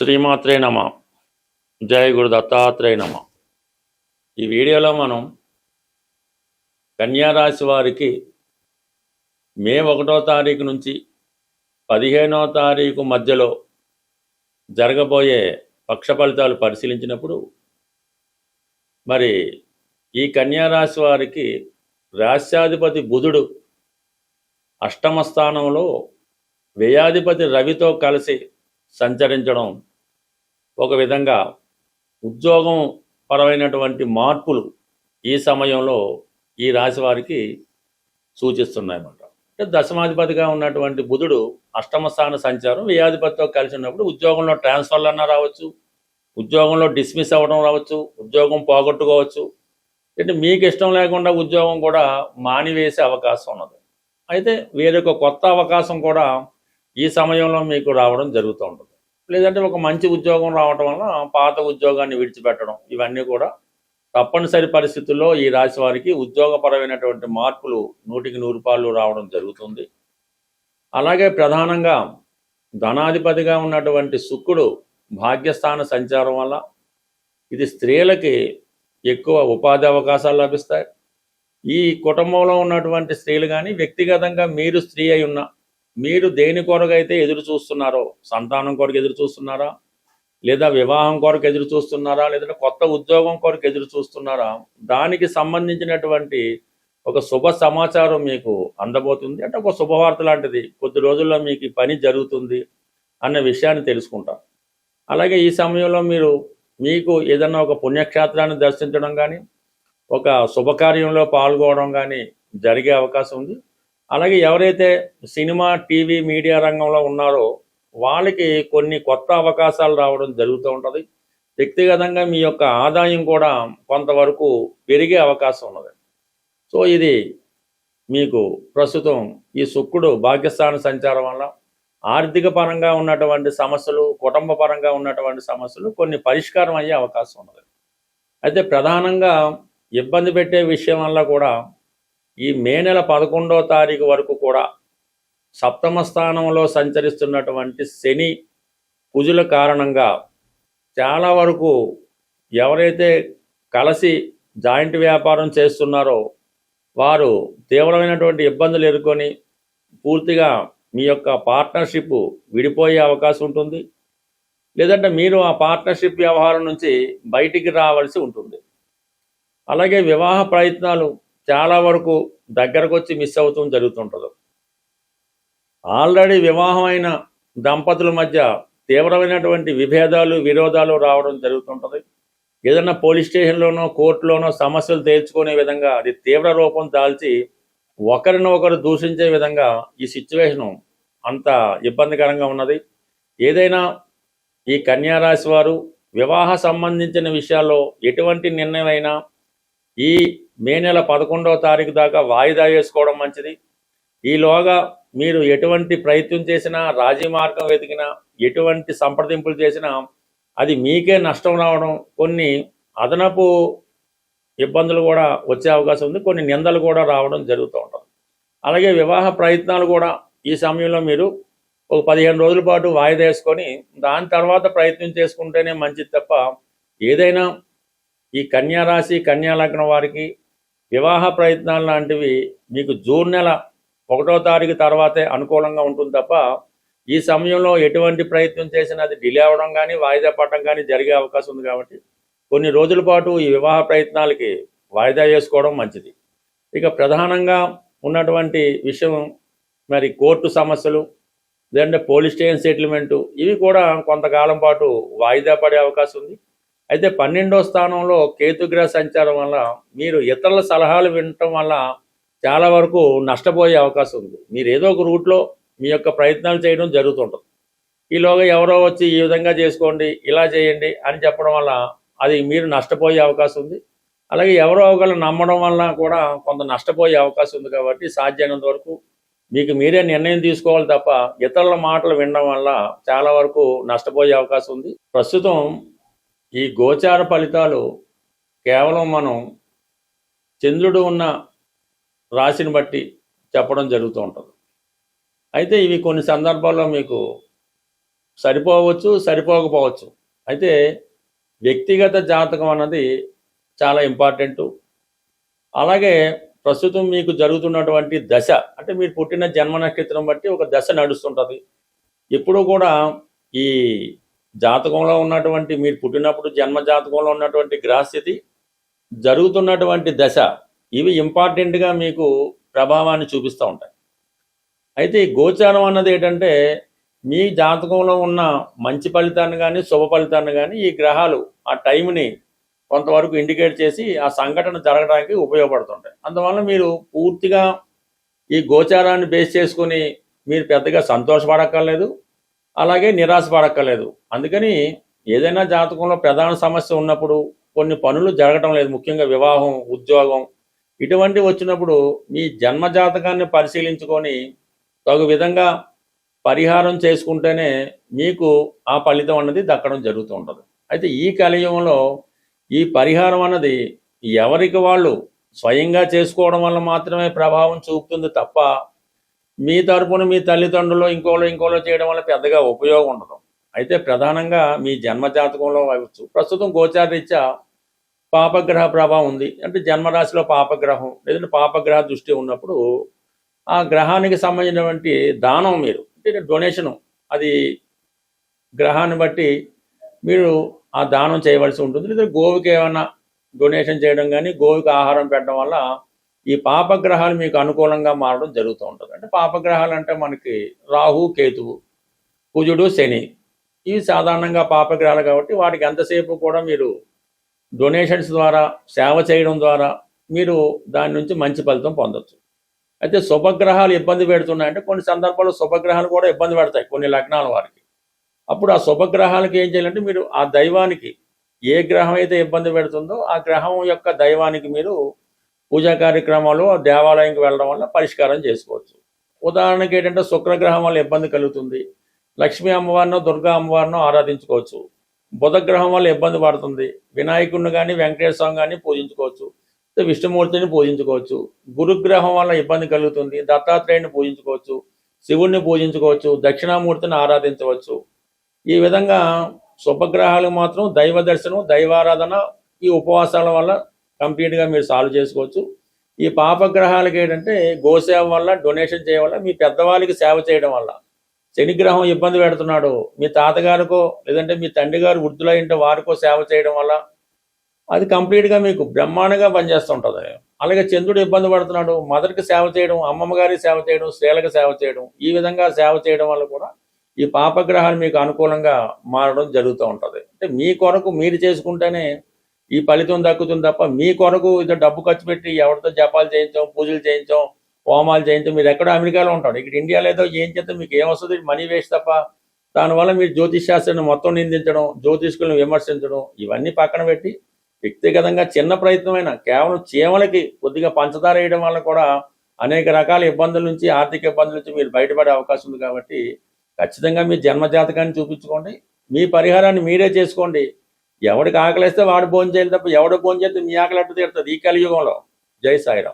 శ్రీమాత్రే నమ. జయ గురు దత్తాత్రేయ నమ. ఈ వీడియోలో మనం కన్యారాశి వారికి మే 1వ తారీఖు నుంచి 15వ తారీఖు మధ్యలో జరగబోయే పక్ష ఫలితాలు పరిశీలించినప్పుడు మరి ఈ కన్యారాశి వారికి రాశ్యాధిపతి బుధుడు అష్టమ స్థానంలో వ్యయాధిపతి రవితో కలిసి సంచరించడం ఒక విధంగా ఉద్యోగం పరమైనటువంటి మార్పులు ఈ సమయంలో ఈ రాశి వారికి సూచిస్తున్నాయన్నమాట. అంటే దశమాధిపతిగా ఉన్నటువంటి బుధుడు అష్టమ స్థాన సంచారం వ్యయాధిపతితో కలిసి ఉన్నప్పుడు ఉద్యోగంలో ట్రాన్స్ఫర్లు అన్నా రావచ్చు, ఉద్యోగంలో డిస్మిస్ అవ్వడం రావచ్చు, ఉద్యోగం పోగొట్టుకోవచ్చు, అంటే మీకు ఇష్టం లేకుండా ఉద్యోగం కూడా మానివేసే అవకాశం ఉన్నది. అయితే వేరొక కొత్త అవకాశం కూడా ఈ సమయంలో మీకు రావడం జరుగుతూ ఉంటుంది. లేదంటే ఒక మంచి ఉద్యోగం రావడం వల్ల పాత ఉద్యోగాన్ని విడిచిపెట్టడం, ఇవన్నీ కూడా తప్పనిసరి పరిస్థితుల్లో ఈ రాశి వారికి ఉద్యోగపరమైనటువంటి మార్పులు 100% రావడం జరుగుతుంది. అలాగే ప్రధానంగా ధనాధిపతిగా ఉన్నటువంటి శుక్రుడు భాగ్యస్థాన సంచారం వల్ల ఇది స్త్రీలకి ఎక్కువ ఉపాధి అవకాశాలు లభిస్తాయి. ఈ కుటుంబంలో ఉన్నటువంటి స్త్రీలు కానీ వ్యక్తిగతంగా మీరు స్త్రీ అయి ఉన్నా, మీరు దేని కొరకైతే ఎదురు చూస్తున్నారో, సంతానం కొరకు ఎదురు చూస్తున్నారా, లేదా వివాహం కొరకు ఎదురు చూస్తున్నారా, లేదంటే కొత్త ఉద్యోగం కొరకు ఎదురు చూస్తున్నారా, దానికి సంబంధించినటువంటి ఒక శుభ సమాచారం మీకు అందబోతుంది. అంటే ఒక శుభవార్త లాంటిది, కొద్ది రోజుల్లో మీకు పని జరుగుతుంది అన్న విషయాన్ని తెలుసుకుంటారు. అలాగే ఈ సమయంలో మీకు ఏదన్నా ఒక పుణ్యక్షేత్రాన్ని దర్శించడం కానీ, ఒక శుభకార్యంలో పాల్గొనడం కానీ జరిగే అవకాశం ఉంది. అలాగే ఎవరైతే సినిమా, టీవీ, మీడియా రంగంలో ఉన్నారో వాళ్ళకి కొన్ని కొత్త అవకాశాలు రావడం జరుగుతూ ఉంటుంది. వ్యక్తిగతంగా మీ యొక్క ఆదాయం కూడా కొంతవరకు పెరిగే అవకాశం ఉన్నది. సో ఇది మీకు ప్రస్తుతం ఈ శుక్రుడు భాగ్యస్థాన సంచారం వల్ల ఆర్థిక పరంగా ఉన్నటువంటి సమస్యలు, కుటుంబ పరంగా ఉన్నటువంటి సమస్యలు కొన్ని పరిష్కారం అయ్యే అవకాశం ఉన్నది. అయితే ప్రధానంగా ఇబ్బంది పెట్టే విషయం వల్ల కూడా ఈ మే నెల 11వ తారీఖు వరకు కూడా సప్తమ స్థానంలో సంచరిస్తున్నటువంటి శని, కుజుల కారణంగా చాలా వరకు ఎవరైతే కలిసి జాయింట్ వ్యాపారం చేస్తున్నారో వారు తీవ్రమైనటువంటి ఇబ్బందులు ఎదుర్కొని పూర్తిగా మీ యొక్క పార్ట్నర్షిప్ విడిపోయే అవకాశం ఉంటుంది. లేదంటే మీరు ఆ పార్ట్నర్షిప్ వ్యవహారం నుంచి బయటికి రావాల్సి ఉంటుంది. అలాగే వివాహ ప్రయత్నాలు చాలా వరకు దగ్గరకు వచ్చి మిస్ అవుతూ జరుగుతుంటుంది. ఆల్రెడీ వివాహమైన దంపతుల మధ్య తీవ్రమైనటువంటి విభేదాలు, విరోధాలు రావడం జరుగుతుంటుంది. ఏదన్నా పోలీస్ స్టేషన్లోనో, కోర్టులోనో సమస్యలు తేల్చుకునే విధంగా అది తీవ్ర రూపం దాల్చి ఒకరినొకరు దూషించే విధంగా ఈ సిచ్యువేషను అంత ఇబ్బందికరంగా ఉన్నది. ఏదైనా ఈ కన్యారాశి వారు వివాహ సంబంధించిన విషయాల్లో ఎటువంటి నిర్ణయం అయినా ఈ మే నెల 11వ తారీఖు దాకా వాయిదా వేసుకోవడం మంచిది. ఈలోగా మీరు ఎటువంటి ప్రయత్నం చేసినా, రాజీ మార్గం వెతికినా, ఎటువంటి సంప్రదింపులు చేసినా అది మీకే నష్టం రావడం, కొన్ని అదనపు ఇబ్బందులు కూడా వచ్చే అవకాశం ఉంది, కొన్ని నిందలు కూడా రావడం జరుగుతూ ఉంటుంది. అలాగే వివాహ ప్రయత్నాలు కూడా ఈ సమయంలో మీరు ఒక 15 రోజుల పాటు వాయిదా వేసుకొని దాని తర్వాత ప్రయత్నం చేసుకుంటేనే మంచిది తప్ప, ఏదైనా ఈ కన్యారాశి, కన్యాలగ్నం వారికి వివాహ ప్రయత్నాలు లాంటివి మీకు జూన్ నెల 1వ తారీఖు తర్వాతే అనుకూలంగా ఉంటుంది తప్ప, ఈ సమయంలో ఎటువంటి ప్రయత్నం చేసినా అది డిలే అవ్వడం కానీ, వాయిదా పడడం కానీ జరిగే అవకాశం ఉంది. కాబట్టి కొన్ని రోజుల పాటు ఈ వివాహ ప్రయత్నాలకి వాయిదా వేసుకోవడం మంచిది. ఇక ప్రధానంగా ఉన్నటువంటి విషయం మరి కోర్టు సమస్యలు, లేదంటే పోలీస్ స్టేషన్ సెటిల్మెంటు, ఇవి కూడా కొంతకాలం పాటు వాయిదా పడే అవకాశం ఉంది. అయితే 12వ స్థానంలో కేతుగ్రహ సంచారం వల్ల మీరు ఇతరుల సలహాలు వినటం వల్ల చాలా వరకు నష్టపోయే అవకాశం ఉంది. మీరు ఏదో ఒక రూట్లో మీ యొక్క ప్రయత్నాలు చేయడం జరుగుతుంటుంది. ఈలోగా ఎవరో వచ్చి ఈ విధంగా చేసుకోండి, ఇలా చేయండి అని చెప్పడం వల్ల అది మీరు నష్టపోయే అవకాశం ఉంది. అలాగే ఎవరో ఒకళ్ళు నమ్మడం వల్ల కూడా కొంత నష్టపోయే అవకాశం ఉంది. కాబట్టి సాధ్యమైనంత వరకు మీకు మీరే నిర్ణయం తీసుకోవాలి తప్ప ఇతరుల మాటలు వినడం వల్ల చాలా వరకు నష్టపోయే అవకాశం ఉంది. ప్రస్తుతం ఈ గోచార ఫలితాలు కేవలం మనం చంద్రుడు ఉన్న రాశిని బట్టి చెప్పడం జరుగుతూ ఉంటుంది. అయితే ఇవి కొన్ని సందర్భాల్లో మీకు సరిపోవచ్చు, సరిపోకపోవచ్చు. అయితే వ్యక్తిగత జాతకం అన్నది చాలా ఇంపార్టెంటు. అలాగే ప్రస్తుతం మీకు జరుగుతున్నటువంటి దశ, అంటే మీరు పుట్టిన జన్మ నక్షత్రం బట్టి ఒక దశ నడుస్తుంటుంది. ఎప్పుడూ కూడా ఈ జాతకంలో ఉన్నటువంటి, మీరు పుట్టినప్పుడు జన్మ జాతకంలో ఉన్నటువంటి గ్రహస్థితి, జరుగుతున్నటువంటి దశ, ఇవి ఇంపార్టెంట్గా మీకు ప్రభావాన్ని చూపిస్తూ ఉంటాయి. అయితే ఈ గోచారం అన్నది ఏంటంటే, మీ జాతకంలో ఉన్న మంచి ఫలితాన్ని కానీ శుభ ఫలితాన్ని కానీ ఈ గ్రహాలు ఆ టైంని కొంతవరకు ఇండికేట్ చేసి ఆ సంఘటన జరగడానికి ఉపయోగపడుతుంటాయి. అందువల్ల మీరు పూర్తిగా ఈ గోచారాన్ని బేస్ చేసుకుని మీరు పెద్దగా సంతోషపడక్కర్లేదు, అలాగే నిరాశపడక్కర్లేదు. అందుకని ఏదైనా జాతకంలో ప్రధాన సమస్య ఉన్నప్పుడు, కొన్ని పనులు జరగటం లేదు, ముఖ్యంగా వివాహం, ఉద్యోగం ఇటువంటివి వచ్చినప్పుడు మీ జన్మ జాతకాన్ని పరిశీలించుకొని తగు విధంగా పరిహారం చేసుకుంటేనే మీకు ఆ ఫలితం అన్నది దక్కడం జరుగుతూ ఉంటుంది. అయితే ఈ కలియుగంలో ఈ పరిహారం అన్నది ఎవరికి వాళ్ళు స్వయంగా చేసుకోవడం వల్ల మాత్రమే ప్రభావం చూపుతుంది తప్ప, మీ తరపున మీ తల్లిదండ్రులు ఇంకోలో చేయడం వల్ల పెద్దగా ఉపయోగం ఉండదు. అయితే ప్రధానంగా మీ జన్మ జాతకంలో అవ్వచ్చు, ప్రస్తుతం గోచారరీత్యా పాపగ్రహ ప్రభావం ఉంది, అంటే జన్మరాశిలో పాపగ్రహం లేదంటే పాపగ్రహ దృష్టి ఉన్నప్పుడు ఆ గ్రహానికి సంబంధించినటువంటి దానం, మీరు అంటే డొనేషను, అది గ్రహాన్ని బట్టి మీరు ఆ దానం చేయవలసి ఉంటుంది. లేదా గోవుకి ఏమైనా డొనేషన్ చేయడం కానీ, గోవుకి ఆహారం పెట్టడం వల్ల ఈ పాపగ్రహాలు మీకు అనుకూలంగా మారడం జరుగుతూ ఉంటుంది. అంటే పాపగ్రహాలు అంటే మనకి రాహు, కేతువు, కుజుడు, శని, ఇవి సాధారణంగా పాపగ్రహాలు కాబట్టి వాటికి ఎంతసేపు కూడా మీరు డొనేషన్స్ ద్వారా, సేవ చేయడం ద్వారా మీరు దాని నుంచి మంచి ఫలితం పొందొచ్చు. అయితే శుభగ్రహాలు ఇబ్బంది పెడుతున్నాయంటే కొన్ని సందర్భాల్లో శుభగ్రహాలు కూడా ఇబ్బంది పెడతాయి కొన్ని లగ్నాల వారికి. అప్పుడు ఆ శుభగ్రహాలకి ఏం చేయాలంటే, మీరు ఆ దైవానికి, ఏ గ్రహం అయితే ఇబ్బంది పెడుతుందో ఆ గ్రహం యొక్క దైవానికి మీరు పూజా కార్యక్రమాలు దేవాలయంకి వెళ్ళడం వల్ల పరిష్కారం చేసుకోవచ్చు. ఉదాహరణకి ఏంటంటే, శుక్రగ్రహం వల్ల ఇబ్బంది కలుగుతుంది, లక్ష్మీ అమ్మవారినో దుర్గా అమ్మవారినో ఆరాధించుకోవచ్చు. బుధగ్రహం వల్ల ఇబ్బంది పడుతుంది, వినాయకుడిని కానీ వెంకటేశ్వర స్వామి కానీ పూజించుకోవచ్చు, విష్ణుమూర్తిని పూజించుకోవచ్చు. గురుగ్రహం వల్ల ఇబ్బంది కలుగుతుంది, దత్తాత్రేయుని పూజించుకోవచ్చు, శివుణ్ణి పూజించుకోవచ్చు, దక్షిణామూర్తిని ఆరాధించవచ్చు. ఈ విధంగా శుభగ్రహాలు మాత్రం దైవ దర్శనం, దైవారాధన, ఈ ఉపవాసాల వల్ల కంప్లీట్గా మీరు సాల్వ్ చేసుకోవచ్చు. ఈ పాపగ్రహాలకి ఏంటంటే, గోసేవ వల్ల, డొనేషన్ చేయడం వల్ల, మీ పెద్దవాళ్ళకి సేవ చేయడం వల్ల, శనిగ్రహం ఇబ్బంది పెడుతున్నాడు, మీ తాతగారికో లేదంటే మీ తండ్రి గారు వృద్ధులైంటే వారికో సేవ చేయడం వల్ల అది కంప్లీట్గా మీకు బ్రహ్మాండంగా పనిచేస్తుంటుంది. అలాగే చంద్రుడు ఇబ్బంది పడుతున్నాడు, మదర్కి సేవ చేయడం, అమ్మమ్మ గారికి సేవ చేయడం, స్త్రీలకు సేవ చేయడం, ఈ విధంగా సేవ చేయడం వల్ల కూడా ఈ పాపగ్రహాలు మీకు అనుకూలంగా మారడం జరుగుతూ ఉంటుంది. అంటే మీ కొరకు మీరు చేసుకుంటేనే ఈ ఫలితం దక్కుతుంది తప్ప, మీ కొరకు ఇది డబ్బు ఖర్చు పెట్టి ఎవరితో జపాలు చేయించాం, పూజలు చేయించాం, హోమాలు చేయించాం, మీరు ఎక్కడో అమెరికాలో ఉంటాడు, ఇక్కడ ఇండియాలో ఏదో ఏం చేస్తే మీకు ఏమొస్తుంది, మనీ వేస్ట్ తప్ప. దానివల్ల మీరు జ్యోతిష్ శాస్త్రాన్ని మొత్తం నిందించడం, జ్యోతిష్కులను విమర్శించడం, ఇవన్నీ పక్కన పెట్టి వ్యక్తిగతంగా చిన్న ప్రయత్నమైన కేవలం చీమలకి కొద్దిగా పంచదార వేయడం వల్ల కూడా అనేక రకాల ఇబ్బందుల నుంచి, ఆర్థిక ఇబ్బందుల నుంచి మీరు బయటపడే అవకాశం ఉంది. కాబట్టి ఖచ్చితంగా మీ జన్మజాతకాన్ని చూపించుకోండి, మీ పరిహారాన్ని మీరే చేసుకోండి. ఎవడికి ఆకలిస్తే వాడు భోజనం చేయాలి తప్ప, ఎవడు భోజనం చేస్తే మీ ఆకలి ఎట్టు తీరుతుంది ఈ కలియుగంలో. జై సాయిరాం.